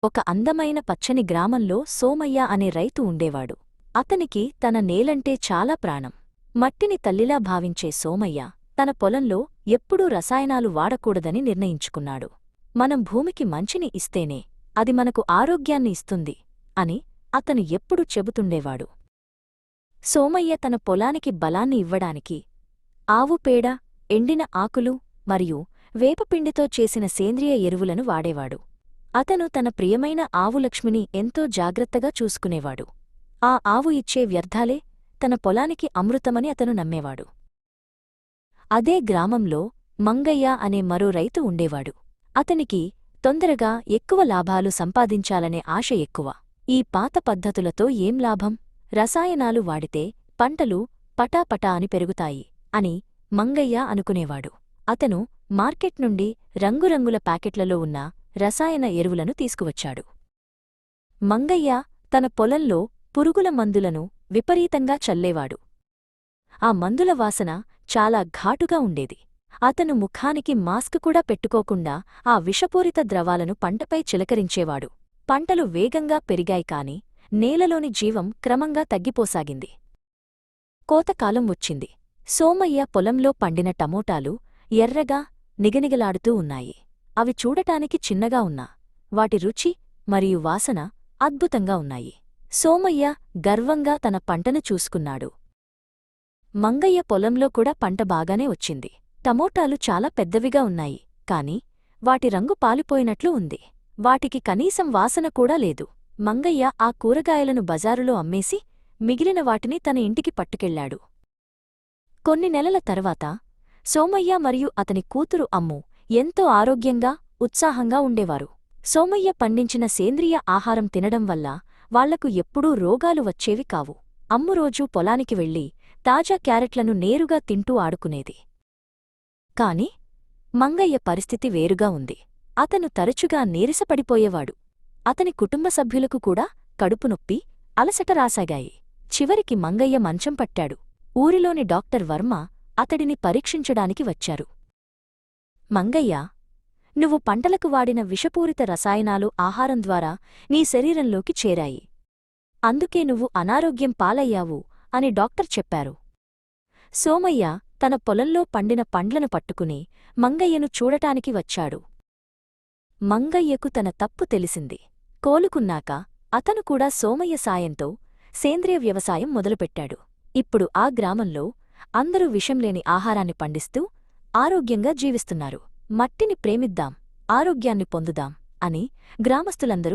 ఒక అందమైన పచ్చని గ్రామంలో సోమయ్య అనే రైతు ఉండేవాడు. అతనికి తన నేలంటే చాలా ప్రాణం. మట్టిని తల్లిలా భావించే సోమయ్య తన పొలంలో ఎప్పుడూ రసాయనాలు వాడకూడదని నిర్ణయించుకున్నాడు. మనం భూమికి మంచిని ఇస్తేనే అది మనకు ఆరోగ్యాన్ని ఇస్తుంది అని అతను ఎప్పుడూ చెబుతుండేవాడు. సోమయ్య తన పొలానికి బలాన్ని ఇవ్వడానికి ఆవు పేడ, ఎండిన ఆకులు మరియు వేపపిండితో చేసిన సేంద్రియ ఎరువులను వాడేవాడు. అతను తన ప్రియమైన ఆవు లక్ష్మిని ఎంతో జాగ్రత్తగా చూసుకునేవాడు. ఆ ఆవు ఇచ్చే వ్యర్థాలే తన పొలానికి అమృతమని అతను నమ్మేవాడు. అదే గ్రామంలో మంగయ్య అనే మరో రైతు ఉండేవాడు. అతనికి తొందరగా ఎక్కువ లాభాలు సంపాదించాలనే ఆశ ఎక్కువ. ఈ పాత పద్ధతులతో ఏం లాభం? రసాయనాలు వాడితే పంటలు పటాపటా అని పెరుగుతాయి అని మంగయ్య అనుకునేవాడు. అతను మార్కెట్ నుండి రంగురంగుల ప్యాకెట్లలో ఉన్న రసాయన ఎరువులను తీసుకువచ్చాడు. మంగయ్య తన పొలంలో పురుగుల మందులను విపరీతంగా చల్లేవాడు. ఆ మందుల వాసన చాలా ఘాటుగా ఉండేది. అతను ముఖానికి మాస్క్ కూడా పెట్టుకోకుండా ఆ విషపూరిత ద్రవాలను పంటపై చిలకరించేవాడు. పంటలు వేగంగా పెరిగాయి కాని నేలలోని జీవం క్రమంగా తగ్గిపోసాగింది. కోతకాలం వచ్చింది. సోమయ్య పొలంలో పండిన టమోటాలు ఎర్రగా నిగనిగలాడుతూ ఉన్నాయి. అవి చూడటానికి చిన్నగా ఉన్నా వాటి రుచి మరియు వాసన అద్భుతంగా ఉన్నాయి. సోమయ్య గర్వంగా తన పంటను చూసుకున్నాడు. మంగయ్య పొలంలో కూడా పంట బాగానే వచ్చింది. టమోటాలు చాలా పెద్దవిగా ఉన్నాయి, కాని వాటి రంగు పాలిపోయినట్లు ఉంది. వాటికి కనీసం వాసన కూడా లేదు. మంగయ్య ఆ కూరగాయలను బజారులో అమ్మేసి మిగిలిన వాటిని తన ఇంటికి పట్టుకెళ్లాడు. కొన్ని నెలల తర్వాత సోమయ్య మరియు అతని కూతురు అమ్ము ఎంతో ఆరోగ్యంగా, ఉత్సాహంగా ఉండేవారు. సోమయ్య పండించిన సేంద్రియ ఆహారం తినడం వల్ల వాళ్లకు ఎప్పుడూ రోగాలు వచ్చేవి కావు. అమ్ము రోజూ పొలానికి వెళ్లి తాజా క్యారెట్లను నేరుగా తింటూ ఆడుకునేది. కాని మంగయ్య పరిస్థితి వేరుగా ఉంది. అతను తరచుగా నీరసపడిపోయేవాడు. అతని కుటుంబ సభ్యులకు కూడా కడుపునొప్పి, అలసట రాసాగాయి. చివరికి మంగయ్య మంచం పట్టాడు. ఊరిలోని డాక్టర్ వర్మ అతడిని పరీక్షించడానికి వచ్చారు. మంగయ్య, నువ్వు పంటలకు వాడిన విషపూరిత రసాయనాలు ఆహారం ద్వారా నీ శరీరంలోకి చేరాయి. అందుకే నువ్వు అనారోగ్యం పాలయ్యావు అని డాక్టర్ చెప్పారు. సోమయ్య తన పొలంలో పండిన పండ్లను పట్టుకుని మంగయ్యను చూడటానికి వచ్చాడు. మంగయ్యకు తన తప్పు తెలిసింది. కోలుకున్నాక అతను కూడా సోమయ్య సాయంతో సేంద్రియ వ్యవసాయం మొదలుపెట్టాడు. ఇప్పుడు ఆ గ్రామంలో అందరూ విషంలేని ఆహారాన్ని పండిస్తూ ఆరోగ్యంగా జీవిస్తున్నారు. మట్టిని ప్రేమిద్దాం, ఆరోగ్యాన్ని పొందుదాం అని గ్రామస్తులందరూ